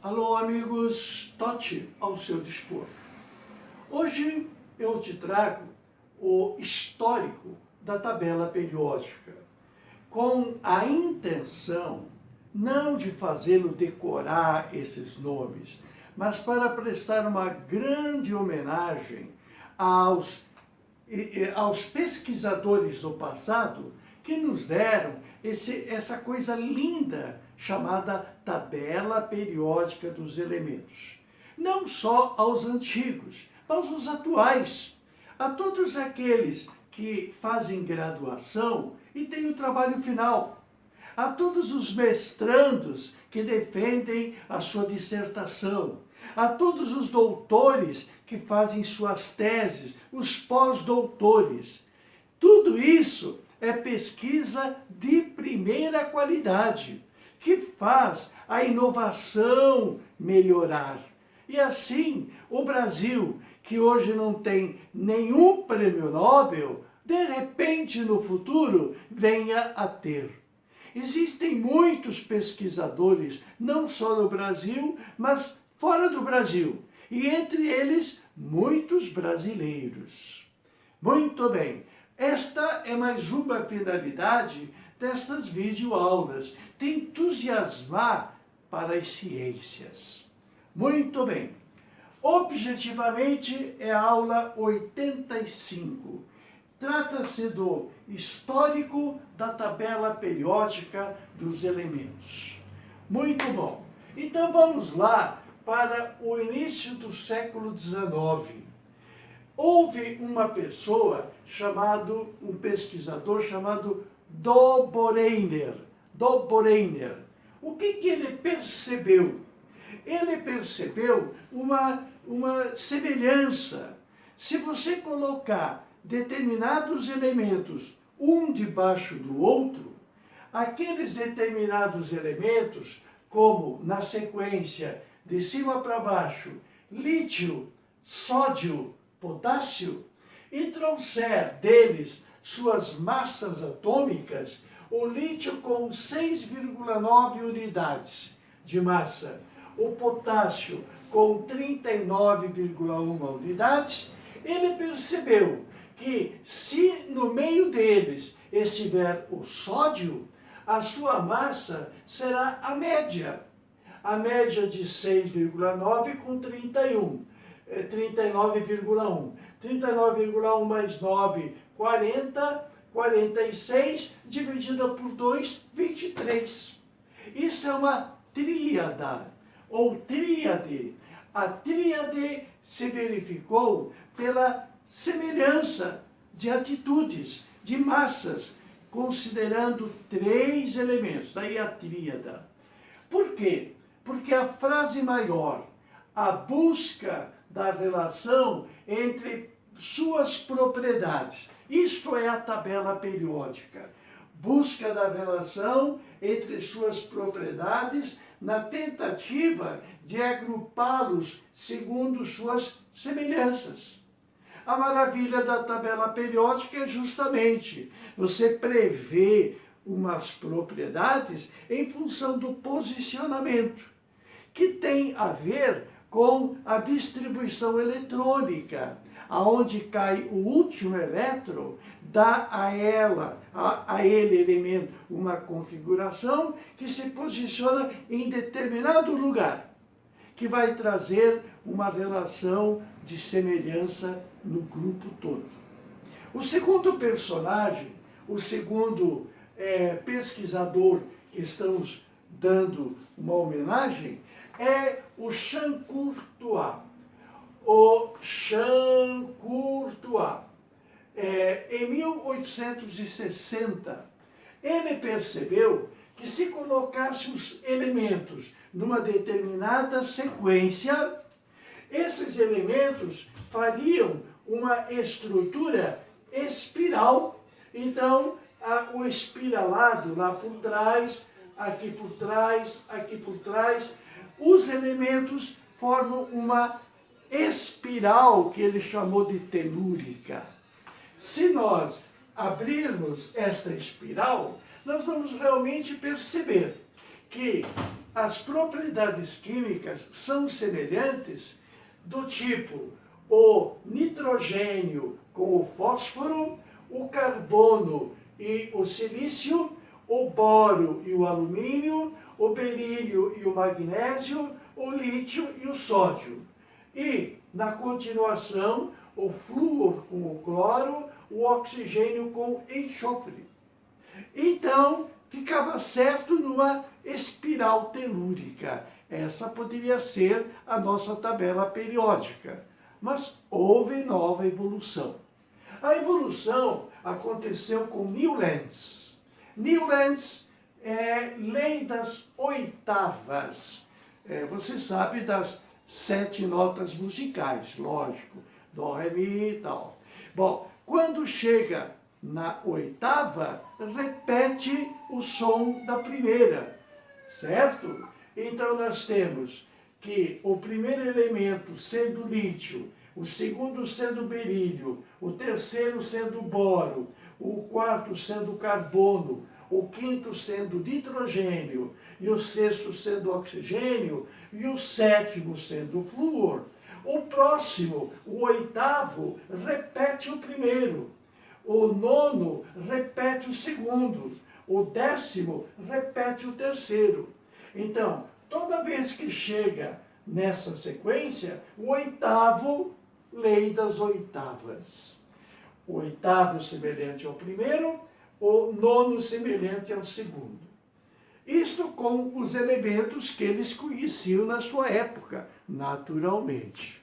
Alô, amigos, Totti ao seu dispor. Hoje eu te trago o histórico da tabela periódica, com a intenção não de fazê-lo decorar esses nomes, mas para prestar uma grande homenagem aos pesquisadores do passado que nos deram essa coisa linda chamada tabela periódica dos elementos. Não só aos antigos, mas aos atuais, a todos aqueles que fazem graduação e têm o trabalho final, a todos os mestrandos que defendem a sua dissertação, a todos os doutores que fazem suas teses, os pós-doutores. Tudo isso é pesquisa de primeira qualidade, que faz a inovação melhorar. E assim, o Brasil, que hoje não tem nenhum prêmio Nobel, de repente no futuro venha a ter. Existem muitos pesquisadores, não só no Brasil, mas fora do Brasil, e entre eles muitos brasileiros. Muito bem, esta é mais uma finalidade dessas videoaulas, de entusiasmar para as ciências. Muito bem, objetivamente é a aula 85. Trata-se do histórico da tabela periódica dos elementos. Muito bom. Então vamos lá para o início do século XIX. Houve uma pessoa um pesquisador chamado Dobboreiner. O que ele percebeu? Ele percebeu uma semelhança. Se você colocar determinados elementos um debaixo do outro, aqueles determinados elementos, como na sequência de cima para baixo, lítio, sódio, potássio, e trouxer deles suas massas atômicas, o lítio com 6,9 unidades de massa, o potássio com 39,1 unidades, ele percebeu que se no meio deles estiver o sódio, a sua massa será a média de 6,9 com 31. 39,1. 39,1 mais 9, 40, 46, dividida por 2, 23. Isso é uma tríada, ou tríade. A tríade se verificou pela semelhança de atitudes, de massas, considerando 3 elementos, daí a tríada. Por quê? Porque a frase maior, a busca da relação entre suas propriedades. Isto é a tabela periódica. Busca da relação entre suas propriedades na tentativa de agrupá-los segundo suas semelhanças. A maravilha da tabela periódica é justamente você prever umas propriedades em função do posicionamento, que tem a ver com a distribuição eletrônica, aonde cai o último elétron, dá a ele elemento uma configuração que se posiciona em determinado lugar, que vai trazer uma relação de semelhança no grupo todo. O segundo personagem, o segundo pesquisador que estamos dando uma homenagem, é o Champ-Courtois. O Champ-Courtois, em 1860, ele percebeu que se colocasse os elementos numa determinada sequência, esses elementos fariam uma estrutura espiral. Então, o espiralado lá por trás, aqui por trás, aqui por trás, os elementos formam uma espiral que ele chamou de telúrica. Se nós abrirmos esta espiral, nós vamos realmente perceber que as propriedades químicas são semelhantes do tipo o nitrogênio com o fósforo, o carbono e o silício, o boro e o alumínio, o berílio e o magnésio, o lítio e o sódio. E, na continuação, o flúor com o cloro, o oxigênio com enxofre. Então, ficava certo numa espiral telúrica. Essa poderia ser a nossa tabela periódica. Mas houve nova evolução. A evolução aconteceu com Newlands. Newlands é lei das oitavas. Você sabe das 7 notas musicais, lógico. Dó, ré, mi e tal. Bom, quando chega na oitava, repete o som da primeira, certo? Então nós temos que o primeiro elemento sendo lítio, o segundo sendo berílio, o terceiro sendo boro, o quarto sendo carbono, o quinto sendo nitrogênio, e o sexto sendo oxigênio, e o sétimo sendo flúor. O próximo, o oitavo, repete o primeiro. O nono repete o segundo. O 10º repete o terceiro. Então, toda vez que chega nessa sequência, o oitavo, lei das oitavas. O oitavo semelhante ao primeiro, o nono semelhante ao segundo. Isto com os elementos que eles conheciam na sua época, naturalmente.